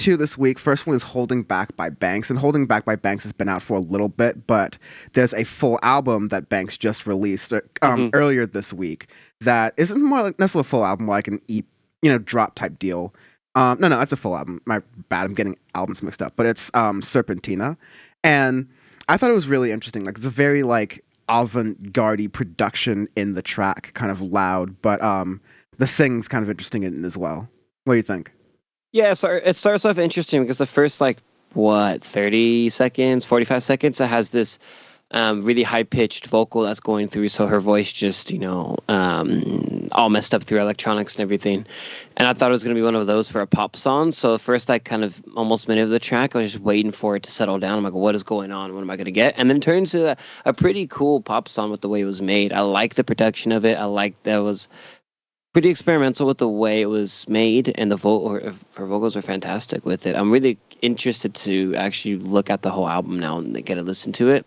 two this week. First one is Holding Back by Banks. And Holding Back by Banks has been out for a little bit, but there's a full album that Banks just released earlier this week that isn't more like necessarily a full album, more like an drop type deal. No, it's a full album. My bad, I'm getting albums mixed up. But it's Serpentina. And I thought it was really interesting. Like, it's a very, like, avant-garde production in the track, kind of loud, but the sing's kind of interesting in it as well. What do you think? Yeah, so it starts off interesting because the first, 30 seconds, 45 seconds, it has this really high-pitched vocal that's going through, so her voice just, all messed up through electronics and everything. And I thought it was going to be one of those for a pop song, so the first, kind of almost minute of the track, I was just waiting for it to settle down. I'm like, what is going on? What am I going to get? And then it turns to a pretty cool pop song with the way it was made. I like the production of it. I like that it was pretty experimental with the way it was made, and her vocals are fantastic with it. I'm really interested to actually look at the whole album now and get a listen to it.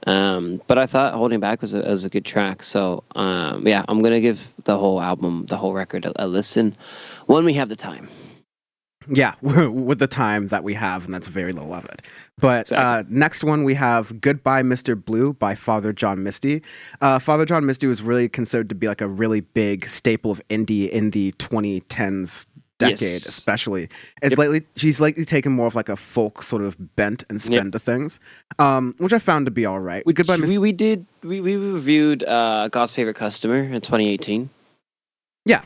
But I thought Holding Back was a good track. So, I'm going to give the whole album, the whole record a listen when we have the time. Yeah, with the time that we have, and that's very little of it. But exactly. Next one we have Goodbye Mr. Blue by Father John Misty. Father John Misty was really considered to be like a really big staple of indie in the 2010s decade, yes. Especially. She's lately taken more of like a folk sort of bent and spin to things, which I found to be all right. Goodbye Misty. We reviewed God's Favorite Customer in 2018. Yeah.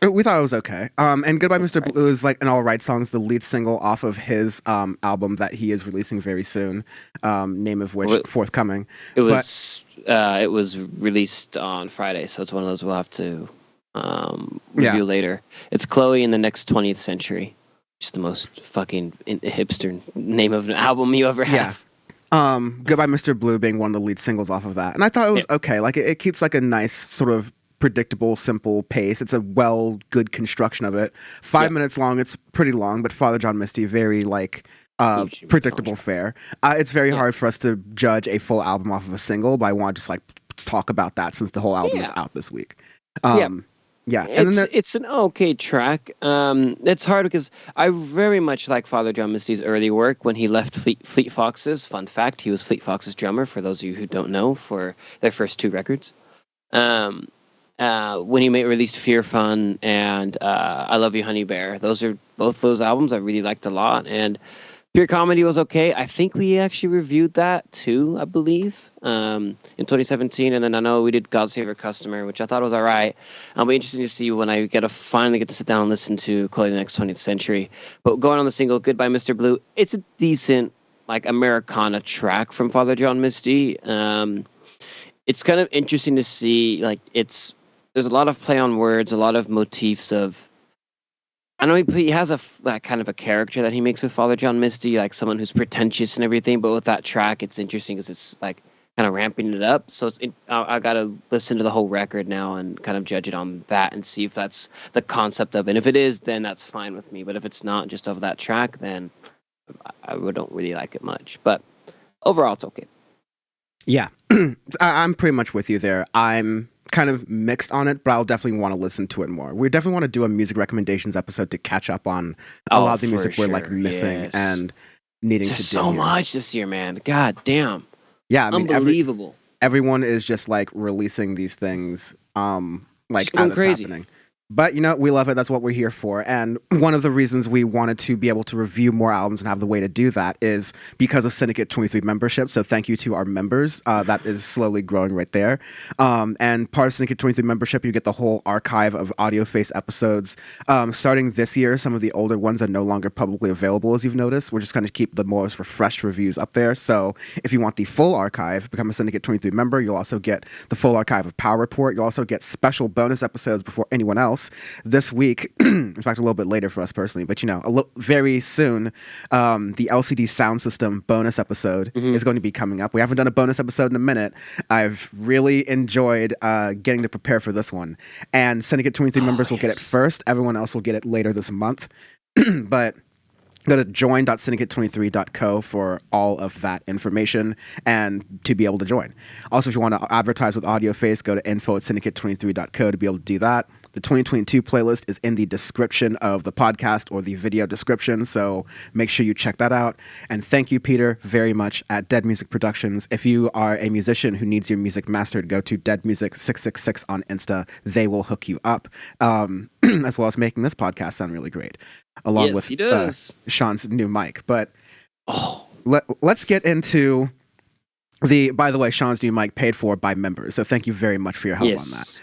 We thought it was okay. And Goodbye Mr. Blue is like an all right song. It's the lead single off of his album that he is releasing very soon, name of which forthcoming. It was released on Friday, so it's one of those we'll have to review later. It's Chloe in the Next 20th Century. Just the most fucking hipster name of an album you ever have. Yeah. Goodbye Mr. Blue being one of the lead singles off of that. And I thought it was okay. Like it keeps like a nice sort of predictable, simple pace. It's a good construction of it. 5 minutes long. It's pretty long, but Father John Misty, very predictable fare. It's very hard for us to judge a full album off of a single, but I want to just talk about that since the whole album is out this week. And it's an okay track. It's hard because I very much like Father John Misty's early work when he left Fleet Foxes. Fun fact, he was Fleet Foxes drummer, for those of you who don't know, for their first two records. When he released Fear Fun and I Love You Honey Bear. Both those albums I really liked a lot, and Pure Comedy was okay. I think we actually reviewed that too, I believe, in 2017, and then I know we did God's Favorite Customer, which I thought was all right. It'll be interesting to see when I finally get to sit down and listen to Chloe the Next 20th Century. But going on the single Goodbye Mr. Blue, it's a decent Americana track from Father John Misty. It's kind of interesting to see, there's a lot of play on words, a lot of motifs of. I know he has a kind of a character that he makes with Father John Misty, like someone who's pretentious and everything. But with that track, it's interesting because it's kind of ramping it up. So I got to listen to the whole record now and kind of judge it on that and see if that's the concept of it. And if it is, then that's fine with me. But if it's not just of that track, then I don't really like it much. But overall, it's okay. Yeah, I'm pretty much with you there. I'm kind of mixed on it, but I'll definitely want to listen to it more. We definitely want to do a music recommendations episode to catch up on a lot of the music we're missing and needing to do. So much this year, man. God damn. Yeah, I mean, unbelievable. Everyone is just releasing these things as it's crazy. happening. But, we love it. That's what we're here for. And one of the reasons we wanted to be able to review more albums and have the way to do that is because of Syndicate 23 membership. So thank you to our members. That is slowly growing right there. And part of Syndicate 23 membership, you get the whole archive of Audioface episodes. Starting this year, some of the older ones are no longer publicly available, as you've noticed. We're just going to keep the most refreshed reviews up there. So if you want the full archive, become a Syndicate 23 member. You'll also get the full archive of Power Report. You'll also get special bonus episodes before anyone else. This week, in fact, a little bit later for us personally, but very soon, the LCD Sound System bonus episode is going to be coming up. We haven't done a bonus episode in a minute. I've really enjoyed getting to prepare for this one. And Syndicate 23 members will get it first. Everyone else will get it later this month. But go to join.syndicate23.co for all of that information and to be able to join. Also, if you want to advertise with Audioface, go to info@syndicate23.co to be able to do that. The 2022 playlist is in the description of the podcast or the video description, so make sure you check that out. And thank you, Peter, very much at Dead Music Productions. If you are a musician who needs your music mastered, go to Dead Music 666 on Insta. They will hook you up, as well as making this podcast sound really great, along with Sean's new mic. But let's get into by the way, Sean's new mic paid for by members. So thank you very much for your help on that.